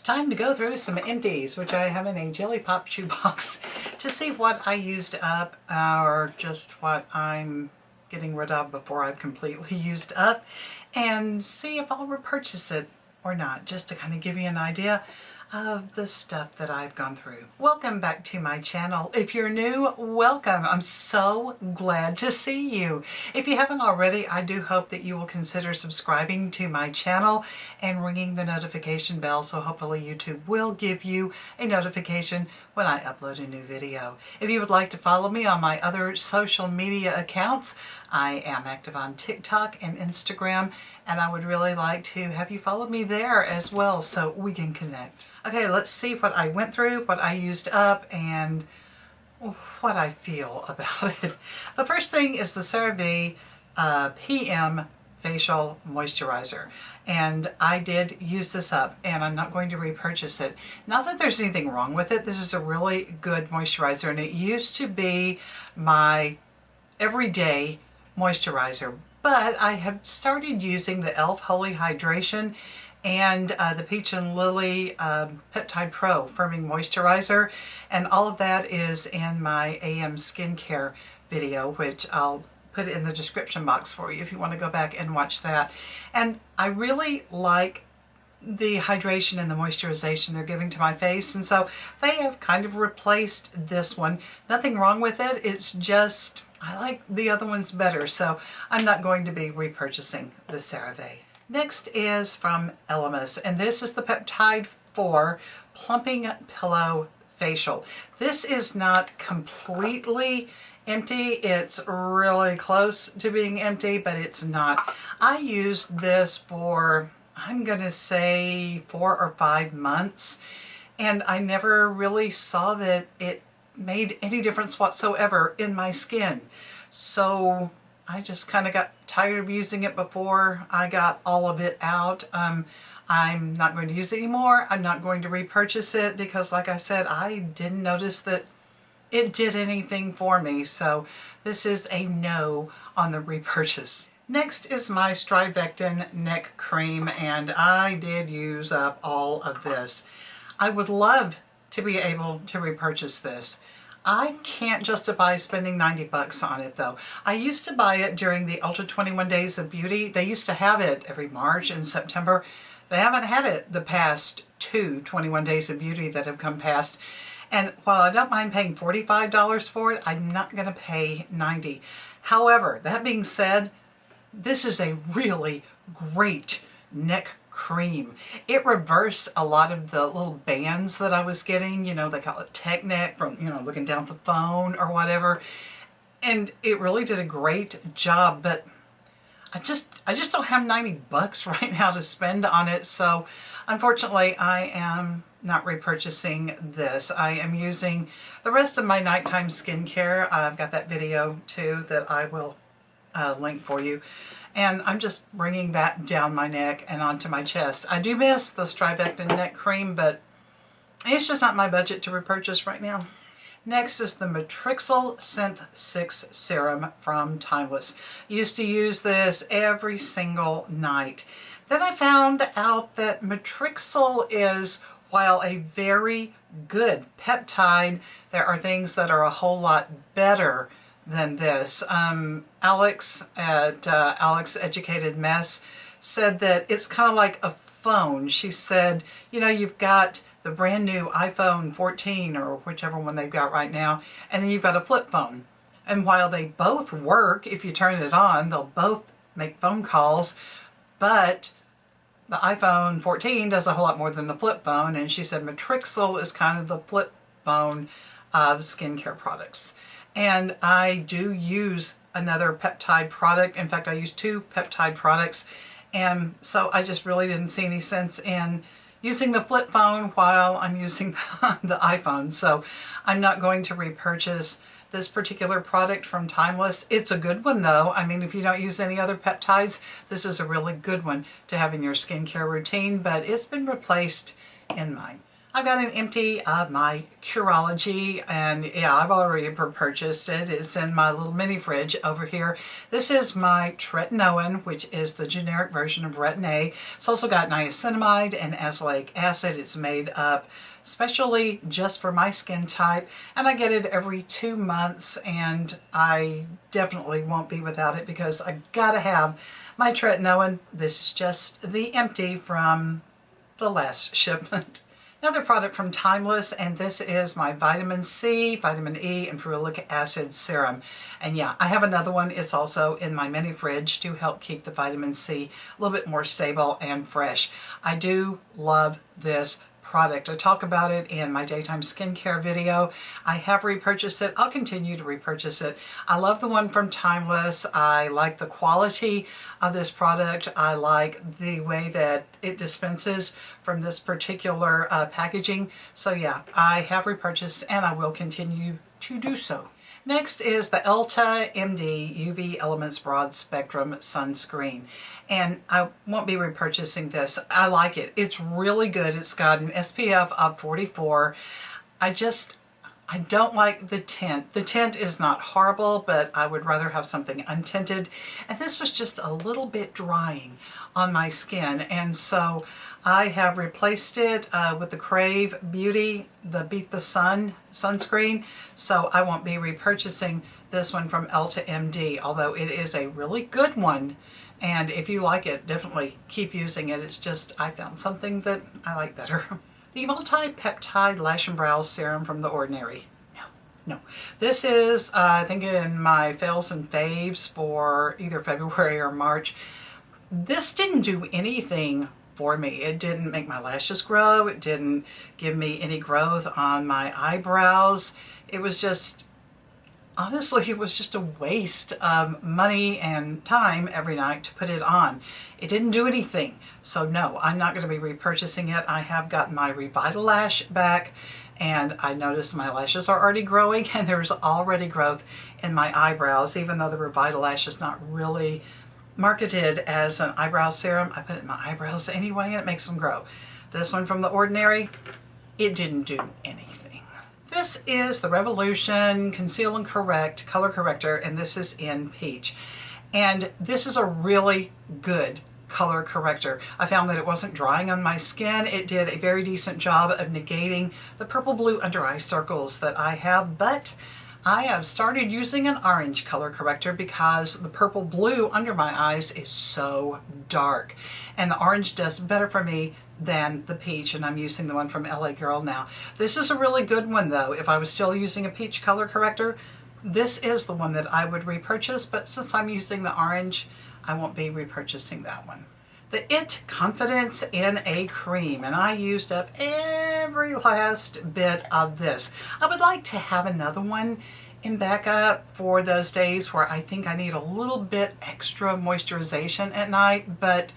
It's time to go through some empties, which I have in a Jelly Pop shoebox, to see what I used up or just what I'm getting rid of before I've completely used up, and see if I'll repurchase it or not, just to kind of give you an idea of the stuff that I've gone through. Welcome back to my channel. If you're new, welcome. I'm so glad to see you. If you haven't already, I do hope that you will consider subscribing to my channel and ringing the notification bell, so hopefully YouTube will give you a notification when I upload a new video. If you would like to follow me on my other social media accounts, I am active on TikTok and Instagram, and I would really like to have you follow me there as well so we can connect. Okay, let's see what I went through, what I used up, and what I feel about it. The first thing is the CeraVe PM Facial Moisturizer. And I did use this up, and I'm not going to repurchase it. Not that there's anything wrong with it. This is a really good moisturizer, and it used to be my everyday moisturizer. But I have started using the e.l.f. Holy Hydration and the Peach and Lily Peptide Pro Firming Moisturizer. And all of that is in my AM skincare video, which I'll put it in the description box for you if you want to go back and watch that. And I really like the hydration and the moisturization they're giving to my face, and so they have kind of replaced this one. Nothing wrong with it, it's just I like the other ones better, so I'm not going to be repurchasing the CeraVe. Next is from Elemis, and this is the Peptide 4 Plumping Pillow Facial. This is not completely empty. It's really close to being empty, but it's not. I used this for, I'm gonna say 4 or 5 months, and I never really saw that it made any difference whatsoever in my skin. So I just kind of got tired of using it before I got all of it out. I'm not going to use it anymore. I'm not going to repurchase it because, like I said, I didn't notice that it did anything for me. So this is a no on the repurchase. Next is my Strivectin neck cream, and I did use up all of this. I would love to be able to repurchase this. I can't justify spending 90 bucks on it though. I used to buy it during the Ultra 21 Days of Beauty. They used to have it every March and September. They haven't had it the past 2 21 Days of Beauty that have come past. And while I don't mind paying $45 for it, I'm not going to pay $90. However, that being said, this is a really great neck cream. It reversed a lot of the little bands that I was getting. You know, they call it tech neck from, you know, looking down the phone or whatever. And it really did a great job, but I just don't have 90 bucks right now to spend on it. So unfortunately, I am not repurchasing this. I am using the rest of my nighttime skincare. I've got that video too that I will link for you. And I'm just bringing that down my neck and onto my chest. I do miss the Strivectin neck cream, but it's just not my budget to repurchase right now. Next is the Matrixyl Synth 6 Serum from Timeless. Used to use this every single night. Then I found out that Matrixyl is, while a very good peptide, there are things that are a whole lot better than this. Alex at Alex Educated Mess said that it's kind of like a phone. She said, you know, you've got the brand new iPhone 14 or whichever one they've got right now, and then you've got a flip phone. And while they both work, if you turn it on, they'll both make phone calls, but the iPhone 14 does a whole lot more than the flip phone. And she said Matrixyl is kind of the flip phone of skincare products. And I do use another peptide product. In fact, I use 2 peptide products. And so I just really didn't see any sense in using the flip phone while I'm using the iPhone. So I'm not going to repurchase this particular product from Timeless. It's a good one though. I mean, if you don't use any other peptides, this is a really good one to have in your skincare routine, but it's been replaced in mine. I've got an empty of my Curology, and yeah, I've already purchased it. It's in my little mini fridge over here. This is my tretinoin, which is the generic version of Retin-A. It's also got niacinamide and azelaic acid. It's made up specially just for my skin type, and I get it every 2 months, and I definitely won't be without it because I gotta have my tretinoin. This is just the empty from the last shipment. Another product from Timeless, and this is my vitamin C, vitamin E, and ferulic acid serum. And yeah, I have another one. It's also in my mini fridge to help keep the vitamin C a little bit more stable and fresh. I do love this product. I talk about it in my daytime skincare video. I have repurchased it. I'll continue to repurchase it. I love the one from Timeless. I like the quality of this product. I like the way that it dispenses from this particular packaging. So yeah, I have repurchased and I will continue to do so. Next is the EMPTIES UV Elements Broad Spectrum Sunscreen. And I won't be repurchasing this. I like it. It's really good. It's got an SPF of 44. I don't like the tint. The tint is not horrible, but I would rather have something untinted. And this was just a little bit drying on my skin. And so I have replaced it with the Crave Beauty, the Beat the Sun sunscreen. So I won't be repurchasing this one from EMPTIES, although it is a really good one. And if you like it, definitely keep using it. It's just, I found something that I like better. The multi-peptide lash and brow serum from The Ordinary. No. This is, I think, in my fails and faves for either February or March. This didn't do anything for me. It didn't make my lashes grow. It didn't give me any growth on my eyebrows. It was just, honestly, it was just a waste of money and time every night to put it on. It didn't do anything. So no, I'm not going to be repurchasing it. I have gotten my Revitalash back, and I noticed my lashes are already growing, and there's already growth in my eyebrows. Even though the Revitalash is not really marketed as an eyebrow serum, I put it in my eyebrows anyway, and it makes them grow. This one from The Ordinary, it didn't do anything. This is the Revolution Conceal and Correct Color Corrector, and this is in Peach. And this is a really good color corrector. I found that it wasn't drying on my skin. It did a very decent job of negating the purple-blue under eye circles that I have, but I have started using an orange color corrector because the purple-blue under my eyes is so dark. And the orange does better for me than the peach, and I'm using the one from LA Girl now. This is a really good one though. If I was still using a peach color corrector, this is the one that I would repurchase, but since I'm using the orange, I won't be repurchasing that one. The IT Confidence in a Cream, and I used up every last bit of this. I would like to have another one in backup for those days where I think I need a little bit extra moisturization at night, but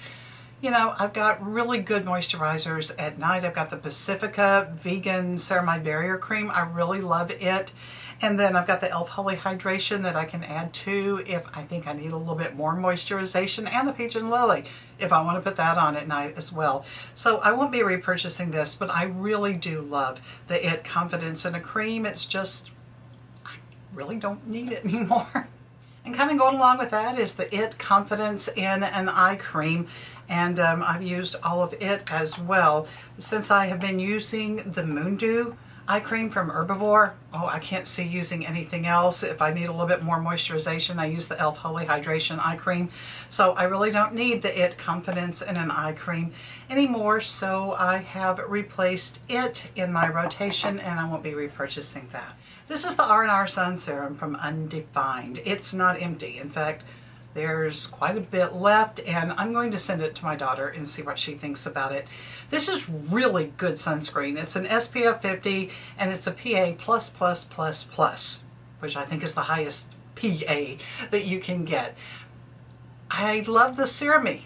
you know, I've got really good moisturizers at night. I've got the Pacifica Vegan Ceramide Barrier Cream. I really love it. And then I've got the e.l.f. Holy Hydration that I can add to if I think I need a little bit more moisturization, and the Peach and Lily if I want to put that on at night as well. So I won't be repurchasing this, but I really do love the IT Confidence in a Cream. It's just, I really don't need it anymore. And kind of going along with that is the IT Confidence in an Eye Cream. And I've used all of it as well. Since I have been using the Moondew eye cream from Herbivore, oh, I can't see using anything else. If I need a little bit more moisturization, I use the e.l.f. Holy Hydration eye cream. So I really don't need the IT Confidence in an eye cream anymore. So I have replaced it in my rotation, and I won't be repurchasing that. This is the R&R Sun Serum from Undefined. It's not empty. In fact, there's quite a bit left, and I'm going to send it to my daughter and see what she thinks about it. This is really good sunscreen. It's an SPF 50, and it's a PA++++, which I think is the highest PA that you can get. I love the cerumy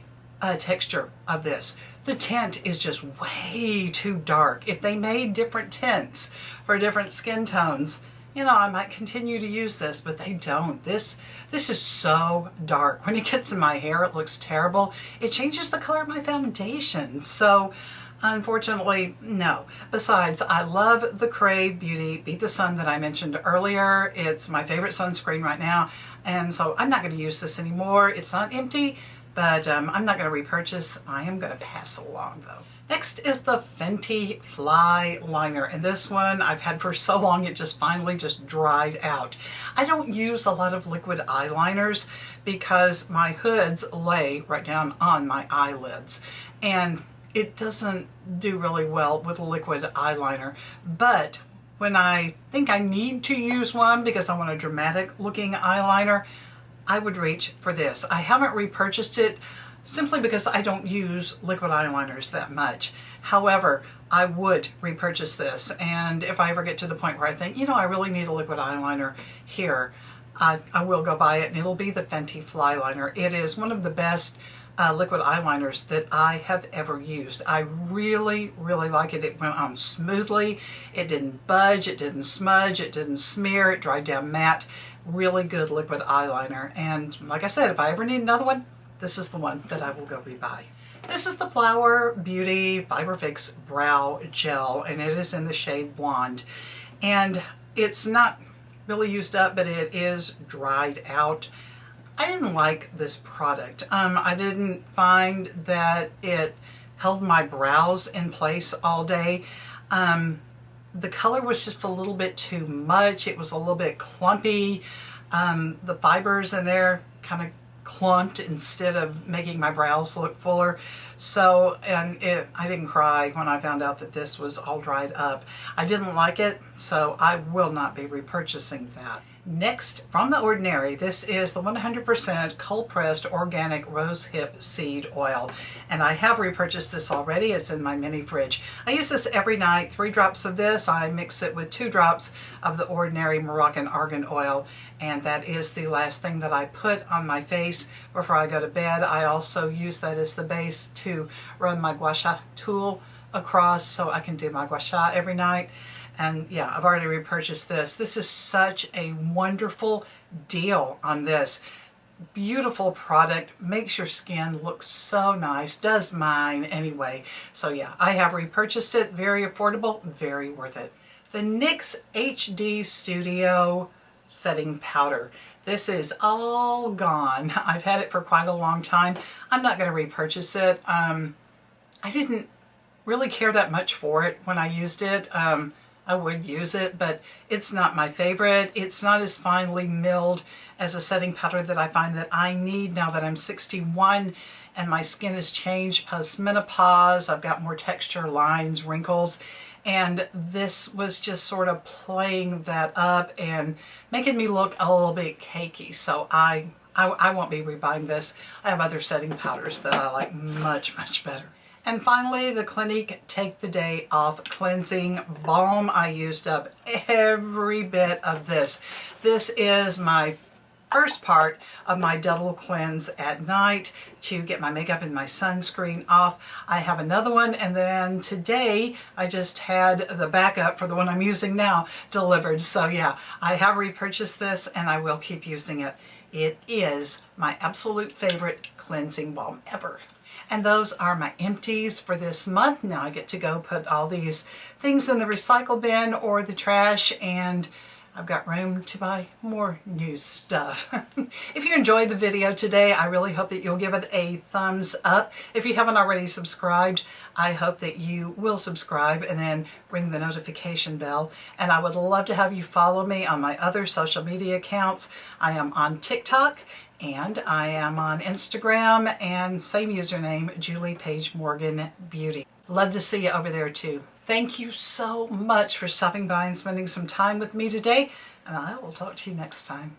texture of this. The tint is just way too dark. If they made different tints for different skin tones, you know, I might continue to use this, but they don't. This is so dark. When it gets in my hair, it looks terrible. It changes the color of my foundation. So Unfortunately, no. Besides, I love the Crave Beauty Beat the Sun that I mentioned earlier. It's my favorite sunscreen right now, and so I'm not going to use this anymore. It's not empty, but I'm not going to repurchase. I am going to pass along though. Next is the Fenty Fly Liner, and this one I've had for so long it just finally just dried out. I don't use a lot of liquid eyeliners because my hoods lay right down on my eyelids, and it doesn't do really well with liquid eyeliner. But when I think I need to use one because I want a dramatic looking eyeliner, I would reach for this. I haven't repurchased it simply because I don't use liquid eyeliners that much. However, I would repurchase this, and if I ever get to the point where I think, you know, I really need a liquid eyeliner here, I will go buy it, and it'll be the Fenty Fly Liner. It is one of the best liquid eyeliners that I have ever used. I really, really like it. It went on smoothly. It didn't budge. It didn't smudge. It didn't smear. It dried down matte. Really good liquid eyeliner. And like I said, if I ever need another one, this is the one that I will go rebuy. This is the Flower Beauty Fiber Fix Brow Gel, and it is in the shade Blonde. And it's not really used up, but it is dried out. I didn't like this product. I didn't find that it held my brows in place all day. The color was just a little bit too much. It was a little bit clumpy. The fibers in there kind of clumped instead of making my brows look fuller. So, I didn't cry when I found out that this was all dried up. I didn't like it, so I will not be repurchasing that. Next, from The Ordinary, this is the 100% cold-pressed organic rosehip seed oil. And I have repurchased this already. It's in my mini fridge. I use this every night. 3 drops of this. I mix it with 2 drops of The Ordinary Moroccan Argan Oil. And that is the last thing that I put on my face before I go to bed. I also use that as the base to run my gua sha tool across so I can do my gua sha every night. And yeah, I've already repurchased this. This is such a wonderful deal on this. Beautiful product, makes your skin look so nice, does mine anyway. So yeah, I have repurchased it, very affordable, very worth it. The NYX HD Studio Setting Powder. This is all gone. I've had it for quite a long time. I'm not going to repurchase it. I didn't really care that much for it when I used it. I would use it, but it's not my favorite. It's not as finely milled as a setting powder that I find that I need now that I'm 61 and my skin has changed post-menopause. I've got more texture, lines, wrinkles, and this was just sort of playing that up and making me look a little bit cakey. So I won't be rebuying this. I have other setting powders that I like much, much better. And finally, the Clinique Take the Day Off Cleansing Balm. I used up every bit of this. This is my first part of my double cleanse at night to get my makeup and my sunscreen off. I have another one, and then today I just had the backup for the one I'm using now delivered. So yeah, I have repurchased this and I will keep using it. It is my absolute favorite cleansing balm ever. And those are my empties for this month. Now I get to go put all these things in the recycle bin or the trash, and I've got room to buy more new stuff. If you enjoyed the video today, I really hope that you'll give it a thumbs up. If you haven't already subscribed, I hope that you will subscribe and then ring the notification bell. And I would love to have you follow me on my other social media accounts. I am on TikTok, and I am on Instagram, and same username, Julie Paige Morgan Beauty. Love to see you over there too. Thank you so much for stopping by and spending some time with me today, and I will talk to you next time.